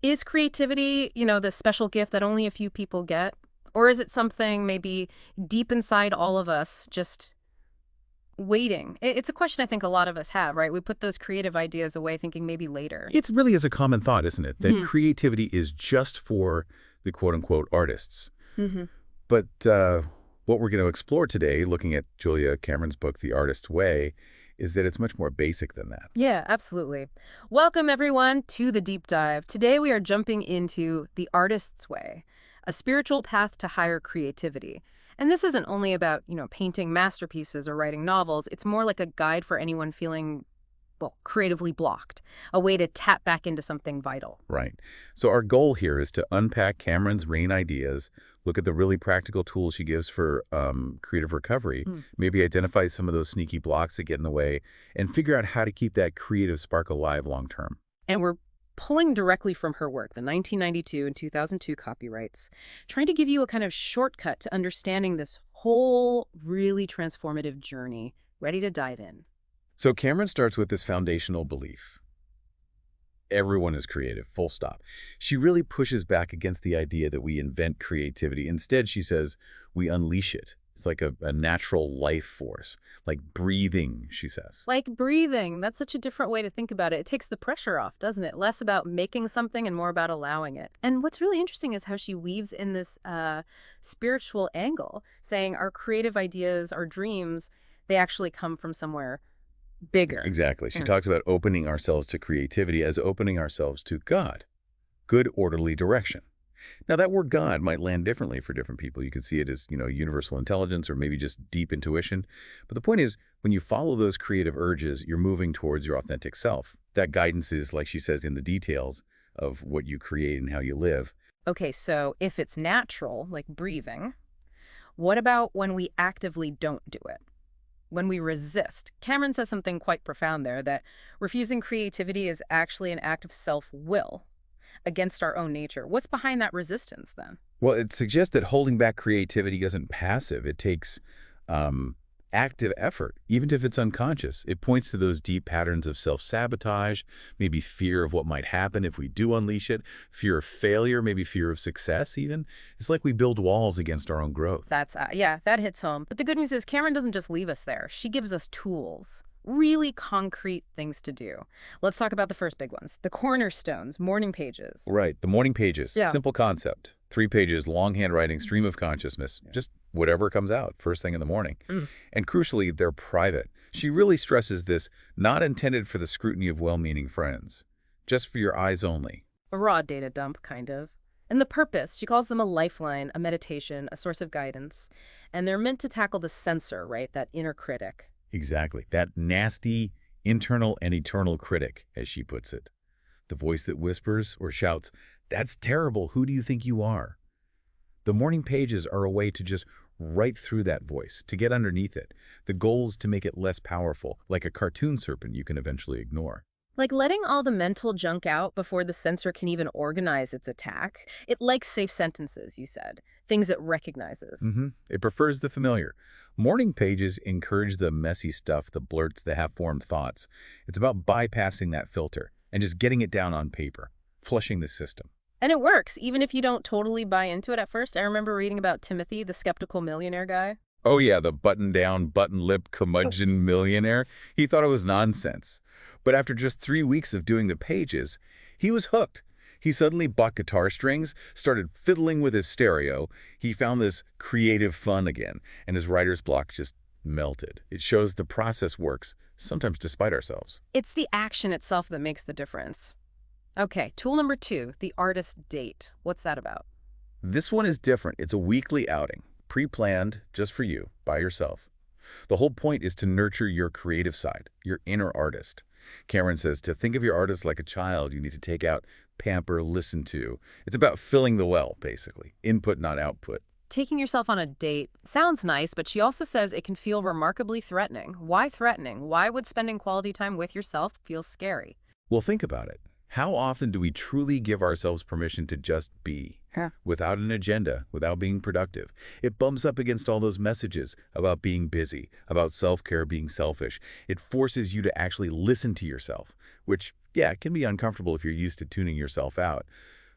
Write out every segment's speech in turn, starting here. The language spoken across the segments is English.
Is creativity, the special gift that only a few people get? Or is it something maybe deep inside all of us just waiting? It's a question I think a lot of us have, right? We put those creative ideas away thinking maybe later. It really is a common thought, isn't it? That Hmm. creativity is just for the quote-unquote artists. Mm-hmm. But what we're going to explore today, looking at Julia Cameron's book, The Artist's Way, is that it's much more basic than that. Yeah, absolutely. Welcome, everyone, to the deep dive. Today, we are jumping into The Artist's Way, a spiritual path to higher creativity. And this isn't only about, painting masterpieces or writing novels. It's more like a guide for anyone feeling, well, creatively blocked, a way to tap back into something vital. Right. So our goal here is to unpack Cameron's main ideas, look at the really practical tools she gives for creative recovery, Mm. maybe identify some of those sneaky blocks that get in the way, and figure out how to keep that creative spark alive long term. And we're pulling directly from her work, the 1992 and 2002 copyrights, trying to give you a kind of shortcut to understanding this whole really transformative journey. Ready to dive in? So Cameron starts with this foundational belief. Everyone is creative, full stop. She really pushes back against the idea that we invent creativity. Instead, she says we unleash it. It's like a natural life force, like breathing, she says. Like breathing. That's such a different way to think about it. It takes the pressure off, doesn't it? Less about making something and more about allowing it. And what's really interesting is how she weaves in this spiritual angle, saying our creative ideas, our dreams, they actually come from somewhere bigger. Exactly. She Mm. talks about opening ourselves to creativity as opening ourselves to God, good orderly direction. Now, that word God might land differently for different people. You could see it as, universal intelligence or maybe just deep intuition. But the point is, when you follow those creative urges, you're moving towards your authentic self. That guidance is, like she says, in the details of what you create and how you live. Okay, so if it's natural, like breathing, what about when we actively don't do it? When we resist? Cameron says something quite profound there, that refusing creativity is actually an act of self-will against our own nature. What's behind that resistance then? Well, it suggests that holding back creativity isn't passive. It takes active effort, even if it's unconscious. It points to those deep patterns of self-sabotage, maybe fear of what might happen if we do unleash it, fear of failure, maybe fear of success even. It's like we build walls against our own growth. Yeah, that hits home. But the good news is Cameron doesn't just leave us there. She gives us tools, really concrete things to do. Let's talk about the first big ones, the cornerstones, morning pages. Right, the morning pages, Yeah. simple concept. 3 pages, long handwriting, stream of consciousness, just whatever comes out first thing in the morning. Mm. And crucially, they're private. She really stresses this, not intended for the scrutiny of well-meaning friends, just for your eyes only. A raw data dump, kind of. And the purpose, she calls them a lifeline, a meditation, a source of guidance. And they're meant to tackle the censor, right? That inner critic. Exactly, that nasty, internal and eternal critic, as she puts it. The voice that whispers or shouts, "That's terrible, who do you think you are?" The morning pages are a way to just write through that voice, to get underneath it. The goal is to make it less powerful, like a cartoon serpent you can eventually ignore. Like letting all the mental junk out before the censor can even organize its attack. It likes safe sentences, you said. Things it recognizes. It prefers the familiar. Morning pages encourage the messy stuff, the blurts, the half-formed thoughts. It's about bypassing that filter and just getting it down on paper, flushing the system. And it works, even if you don't totally buy into it at first. I remember reading about Timothy, the skeptical millionaire guy. Oh yeah, the button-down, button-lip curmudgeon millionaire. He thought it was nonsense. But after just 3 weeks of doing the pages, he was hooked. He suddenly bought guitar strings, started fiddling with his stereo. He found this creative fun again, and his writer's block just melted. It shows the process works, sometimes despite ourselves. It's the action itself that makes the difference. Okay, tool number 2, the artist date. What's that about? This one is different. It's a weekly outing, pre-planned just for you, by yourself. The whole point is to nurture your creative side, your inner artist. Cameron says to think of your artist like a child you need to take out, pamper, listen to. It's about filling the well, basically. Input, not output. Taking yourself on a date sounds nice, but she also says it can feel remarkably threatening. Why threatening? Why would spending quality time with yourself feel scary? Well, think about it. How often do we truly give ourselves permission to just be, without an agenda, without being productive? It bumps up against all those messages about being busy, about self-care being selfish. It forces you to actually listen to yourself, which, Yeah, it can be uncomfortable if you're used to tuning yourself out,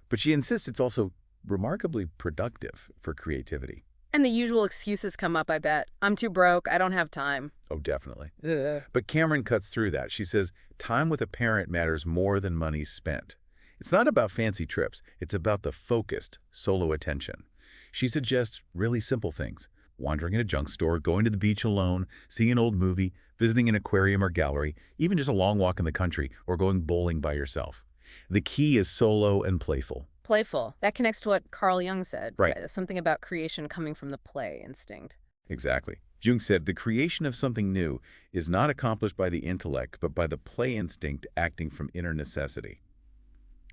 but she insists it's also remarkably productive for creativity. And the usual excuses come up, I bet. I'm too broke, I don't have time. Oh, definitely. Ugh. But Cameron cuts through that. She says time with a parent matters more than money spent. It's not about fancy trips. It's about the focused, solo attention. She suggests really simple things. Wandering in a junk store, going to the beach alone, seeing an old movie, visiting an aquarium or gallery, even just a long walk in the country, or going bowling by yourself. The key is solo and playful. Playful. That connects to what Carl Jung said. Right. Something about creation coming from the play instinct. Exactly. Jung said the creation of something new is not accomplished by the intellect, but by the play instinct acting from inner necessity.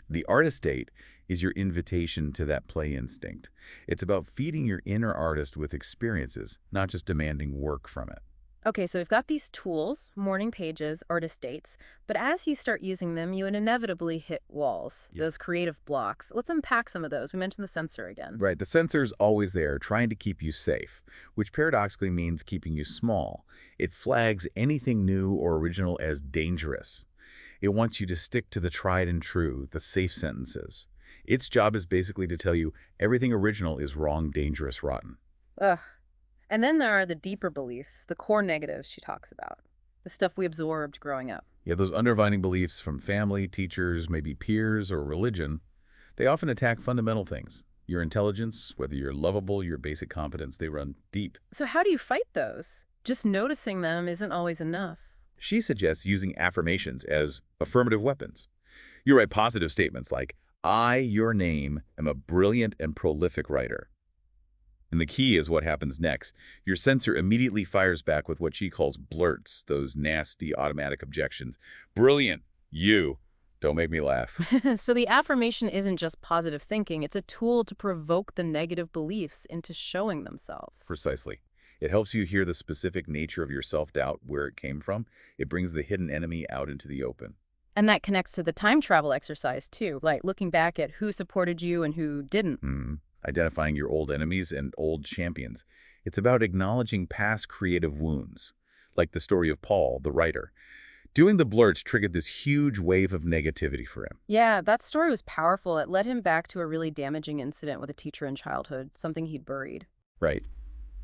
The artist state is your invitation to that play instinct. It's about feeding your inner artist with experiences, not just demanding work from it. Okay, so we've got these tools, morning pages, artist dates, but as you start using them, you inevitably hit walls, Yeah. those creative blocks. Let's unpack some of those. We mentioned the sensor again. Right, the sensor's always there, trying to keep you safe, which paradoxically means keeping you small. It flags anything new or original as dangerous. It wants you to stick to the tried and true, the safe sentences. Its job is basically to tell you everything original is wrong, dangerous, rotten. Ugh. And then there are the deeper beliefs, the core negatives she talks about, the stuff we absorbed growing up. Yeah, those undermining beliefs from family, teachers, maybe peers, or religion, they often attack fundamental things. Your intelligence, whether you're lovable, your basic competence, they run deep. So how do you fight those? Just noticing them isn't always enough. She suggests using affirmations as affirmative weapons. You write positive statements like, I, your name, am a brilliant and prolific writer. And the key is what happens next. Your sensor immediately fires back with what she calls blurts, those nasty automatic objections. Brilliant. You. Don't make me laugh. So the affirmation isn't just positive thinking, it's a tool to provoke the negative beliefs into showing themselves. Precisely. It helps you hear the specific nature of your self-doubt, where it came from. It brings the hidden enemy out into the open. And that connects to the time travel exercise too, like looking back at who supported you and who didn't. Identifying your old enemies and old champions. It's about acknowledging past creative wounds, like the story of Paul, the writer. Doing the blurts triggered this huge wave of negativity for him. Yeah, that story was powerful. It led him back to a really damaging incident with a teacher in childhood, something he'd buried. Right.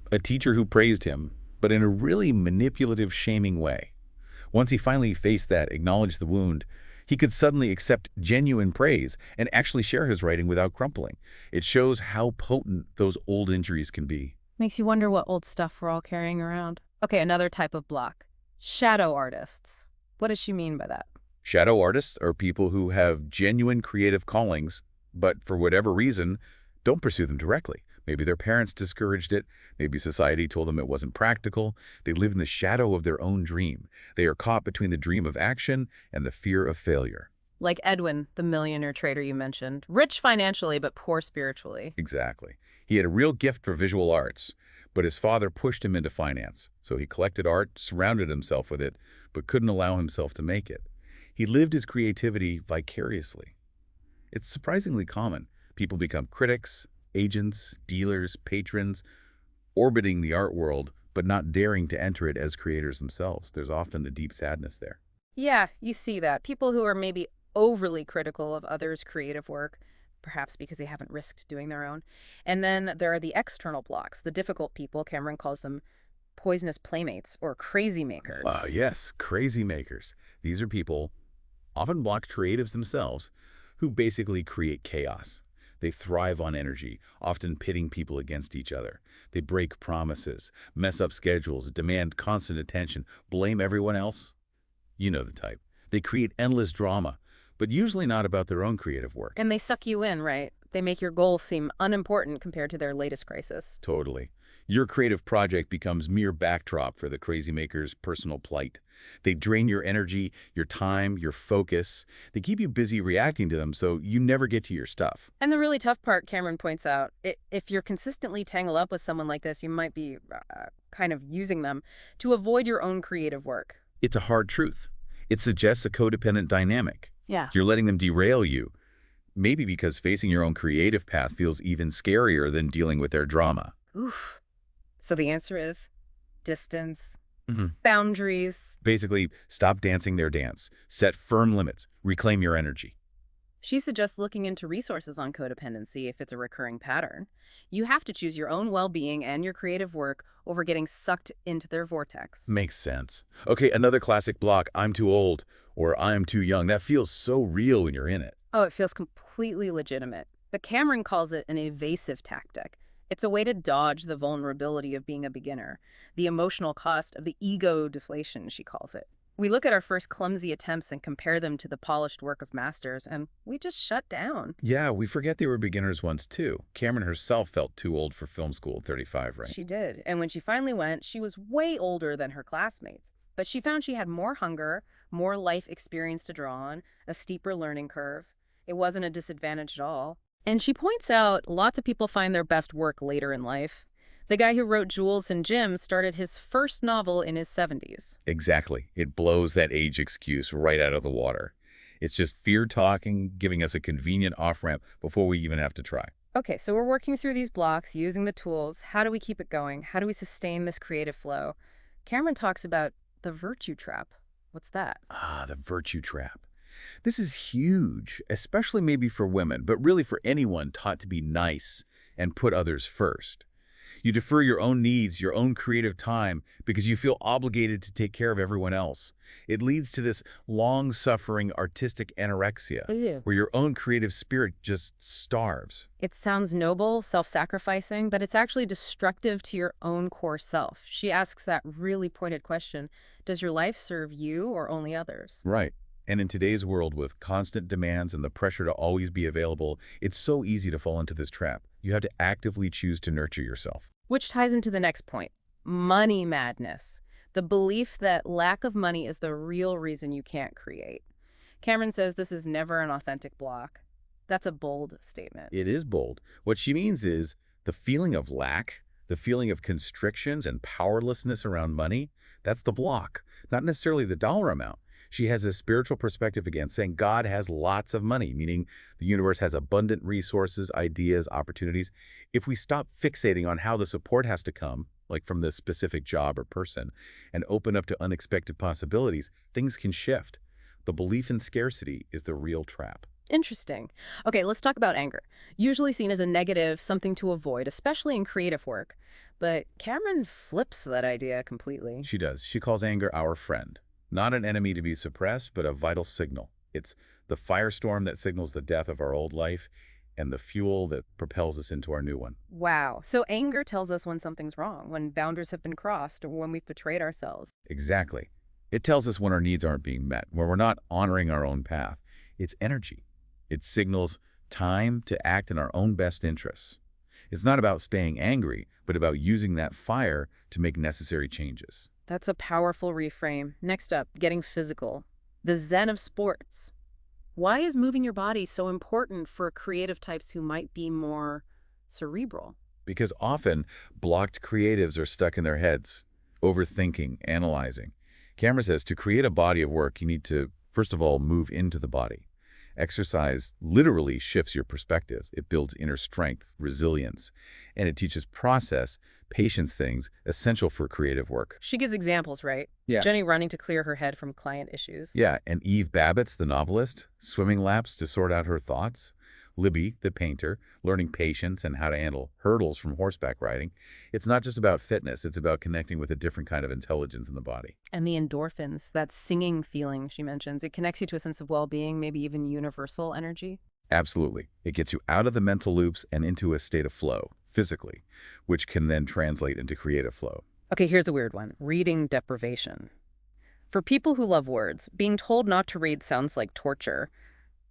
A teacher who praised him, but in a really manipulative, shaming way. Once he finally faced that, acknowledged the wound, he could suddenly accept genuine praise and actually share his writing without crumpling. It shows how potent those old injuries can be. Makes you wonder what old stuff we're all carrying around. Okay, another type of block. Shadow artists. What does she mean by that? Shadow artists are people who have genuine creative callings, but for whatever reason, don't pursue them directly. Maybe their parents discouraged it. Maybe society told them it wasn't practical. They live in the shadow of their own dream. They are caught between the dream of action and the fear of failure. Like Edwin, the millionaire trader you mentioned. Rich financially, but poor spiritually. Exactly. He had a real gift for visual arts, but his father pushed him into finance. So he collected art, surrounded himself with it, but couldn't allow himself to make it. He lived his creativity vicariously. It's surprisingly common. People become critics, agents, dealers, patrons, orbiting the art world, but not daring to enter it as creators themselves. There's often a deep sadness there. Yeah, you see that. People who are maybe overly critical of others' creative work, perhaps because they haven't risked doing their own. And then there are the external blocks, the difficult people. Cameron calls them poisonous playmates or crazy makers. Yes, crazy makers. These are people, often blocked creatives themselves, who basically create chaos. They thrive on energy, often pitting people against each other. They break promises, mess up schedules, demand constant attention, blame everyone else. You know the type. They create endless drama, but usually not about their own creative work. And they suck you in, right? They make your goals seem unimportant compared to their latest crisis. Totally. Your creative project becomes mere backdrop for the crazy maker's personal plight. They drain your energy, your time, your focus. They keep you busy reacting to them so you never get to your stuff. And the really tough part, Cameron points out, if you're consistently tangled up with someone like this, you might be kind of using them to avoid your own creative work. It's a hard truth. It suggests a codependent dynamic. Yeah. You're letting them derail you, maybe because facing your own creative path feels even scarier than dealing with their drama. Oof. So the answer is distance, Mhm. Boundaries. Basically, stop dancing their dance. Set firm limits. Reclaim your energy. She suggests looking into resources on codependency if it's a recurring pattern. You have to choose your own well-being and your creative work over getting sucked into their vortex. Makes sense. Okay, another classic block, I'm too old or I'm too young. That feels so real when you're in it. Oh, it feels completely legitimate. But Cameron calls it an evasive tactic. It's a way to dodge the vulnerability of being a beginner, the emotional cost of the ego deflation, she calls it. We look at our first clumsy attempts and compare them to the polished work of masters, and we just shut down. Yeah, we forget they were beginners once too. Cameron herself felt too old for film school at 35, right? She did. And when she finally went, she was way older than her classmates. But she found she had more hunger, more life experience to draw on, a steeper learning curve. It wasn't a disadvantage at all. And she points out lots of people find their best work later in life. The guy who wrote Jules and Jim started his first novel in his 70s. Exactly. It blows that age excuse right out of the water. It's just fear talking, giving us a convenient off-ramp before we even have to try. Okay, so we're working through these blocks, using the tools. How do we keep it going? How do we sustain this creative flow? Cameron talks about the virtue trap. What's that? Ah, the virtue trap. This is huge, especially maybe for women, but really for anyone taught to be nice and put others first. You defer your own needs, your own creative time, because you feel obligated to take care of everyone else. It leads to this long-suffering artistic anorexia, Ew. where your own creative spirit just starves. It sounds noble, self-sacrificing, but it's actually destructive to your own core self. She asks that really pointed question, does your life serve you or only others? Right. And in today's world with constant demands and the pressure to always be available, it's so easy to fall into this trap. You have to actively choose to nurture yourself. Which ties into the next point, money madness. The belief that lack of money is the real reason you can't create. Cameron says this is never an authentic block. That's a bold statement. It is bold. What she means is the feeling of lack, the feeling of constrictions and powerlessness around money, that's the block, not necessarily the dollar amount. She has a spiritual perspective again, saying God has lots of money, meaning the universe has abundant resources, ideas, opportunities. If we stop fixating on how the support has to come, like from this specific job or person, and open up to unexpected possibilities, things can shift. The belief in scarcity is the real trap. Interesting. Okay, let's talk about anger. Usually seen as a negative, something to avoid, especially in creative work. But Cameron flips that idea completely. She does. She calls anger our friend. Not an enemy to be suppressed, but a vital signal. It's the firestorm that signals the death of our old life and the fuel that propels us into our new one. Wow. So anger tells us when something's wrong, when boundaries have been crossed, or when we've betrayed ourselves. Exactly. It tells us when our needs aren't being met, when we're not honoring our own path. It's energy. It signals time to act in our own best interests. It's not about staying angry, but about using that fire to make necessary changes. That's a powerful reframe. Next up, getting physical. The zen of sports. Why is moving your body so important for creative types who might be more cerebral? Because often, blocked creatives are stuck in their heads, overthinking, analyzing. Cameron says to create a body of work, you need to, first of all, move into the body. Exercise literally shifts your perspective. It builds inner strength, resilience, and it teaches process, patience things essential for creative work. She gives examples, right? Yeah. Jenny running to clear her head from client issues. Yeah, and Eve Babbitt's the novelist, swimming laps to sort out her thoughts. Libby, the painter, learning patience and how to handle hurdles from horseback riding. It's not just about fitness, it's about connecting with a different kind of intelligence in the body. And the endorphins, that singing feeling she mentions, it connects you to a sense of well-being, maybe even universal energy. Absolutely. It gets you out of the mental loops and into a state of flow, physically, which can then translate into creative flow. Okay, here's a weird one. Reading deprivation. For people who love words, being told not to read sounds like torture.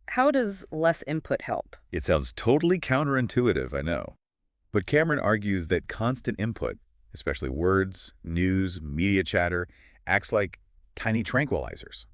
How does less input help? It sounds totally counterintuitive, I know. But Cameron argues that constant input, especially words, news, media chatter, acts like tiny tranquilizers.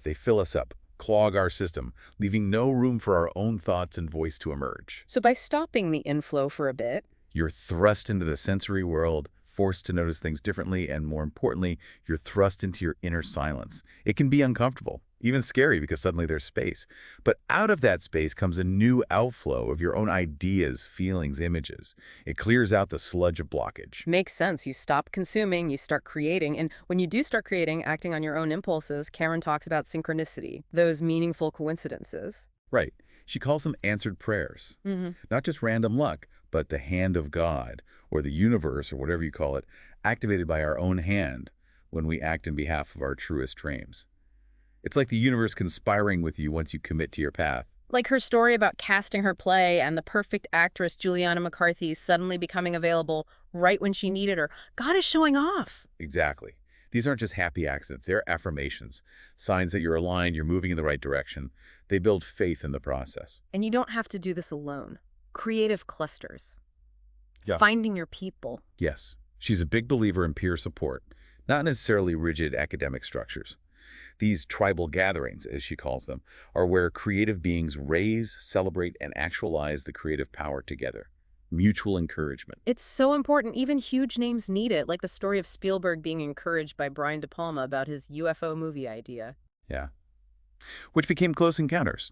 They fill us up, clog our system, leaving no room for our own thoughts and voice to emerge. So by stopping the inflow for a bit, You're thrust into the sensory world, forced to notice things differently, and more importantly, you're thrust into your inner silence. It can be uncomfortable, even scary because suddenly there's space. But out of that space comes a new outflow of your own ideas, feelings, images. It clears out the sludge of blockage. Makes sense. You stop consuming, you start creating. And when you do start creating, acting on your own impulses, Karen talks about synchronicity, those meaningful coincidences. Right. She calls them answered prayers. Hmm. Not just random luck, but the hand of God, or the universe, or whatever you call it, activated by our own hand when we act in behalf of our truest dreams. It's like the universe conspiring with you once you commit to your path. Like her story about casting her play and the perfect actress Juliana McCarthy suddenly becoming available right when she needed her. God is showing off. Exactly. These aren't just happy accidents, they're affirmations, signs that you're aligned, you're moving in the right direction. They build faith in the process. And you don't have to do this alone. Creative clusters. Yeah. Finding your people. Yes, she's a big believer in peer support, not necessarily rigid academic structures. These tribal gatherings, as she calls them, are where creative beings raise, celebrate, and actualize the creative power together. Mutual encouragement. It's so important. Even huge names need it, like the story of Spielberg being encouraged by Brian De Palma about his UFO movie idea. Yeah. Which became Close Encounters.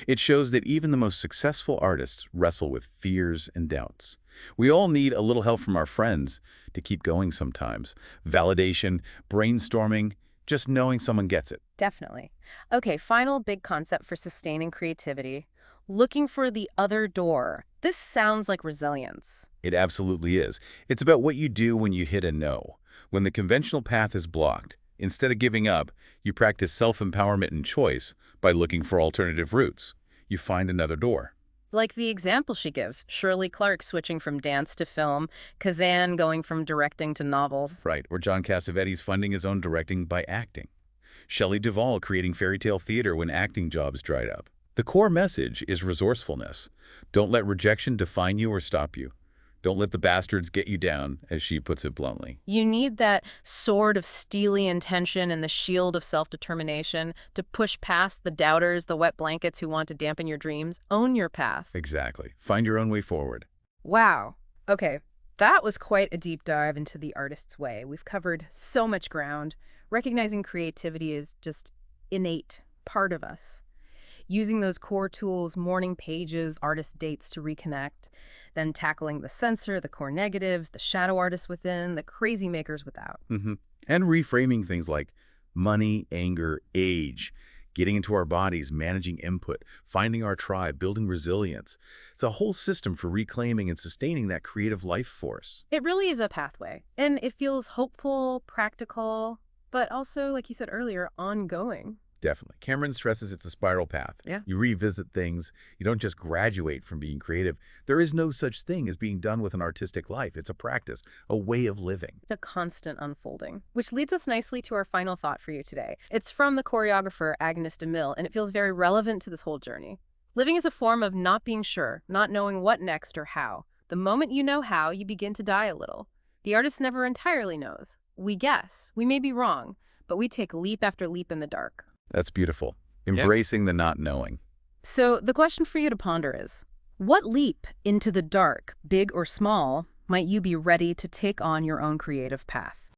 It shows that even the most successful artists wrestle with fears and doubts. We all need a little help from our friends to keep going sometimes. Validation, brainstorming, just knowing someone gets it. Definitely. Okay, final big concept for sustaining creativity. Looking for the other door. This sounds like resilience. It absolutely is. It's about what you do when you hit a no. When the conventional path is blocked, instead of giving up, you practice self-empowerment and choice by looking for alternative routes. You find another door. Like the example she gives, Shirley Clark switching from dance to film, Kazan going from directing to novels. Right, or John Cassavetes funding his own directing by acting. Shelley Duvall creating fairy tale theater when acting jobs dried up. The core message is resourcefulness. Don't let rejection define you or stop you. Don't let the bastards get you down, as she puts it bluntly. You need that sword of steely intention and the shield of self-determination to push past the doubters, the wet blankets who want to dampen your dreams. Own your path. Exactly. Find your own way forward. Wow. Okay, that was quite a deep dive into the artist's way. We've covered so much ground. Recognizing creativity is just innate, part of us. Using those core tools, morning pages, artist dates to reconnect, then tackling the censor, the core negatives, the shadow artists within, the crazy makers without. And reframing things like money, anger, age, getting into our bodies, managing input, finding our tribe, building resilience. It's a whole system for reclaiming and sustaining that creative life force. It really is a pathway, and it feels hopeful, practical, but also, like you said earlier, ongoing. Definitely. Cameron stresses it's a spiral path. Yeah. You revisit things. You don't just graduate from being creative. There is no such thing as being done with an artistic life. It's a practice, a way of living. It's a constant unfolding, which leads us nicely to our final thought for you today. It's from the choreographer Agnes de Mille, and it feels very relevant to this whole journey. Living is a form of not being sure, not knowing what next or how. The moment you know how, you begin to die a little. The artist never entirely knows. We guess. We may be wrong, but we take leap after leap in the dark. That's beautiful. Embracing the not knowing. So the question for you to ponder is, what leap into the dark, big or small, might you be ready to take on your own creative path?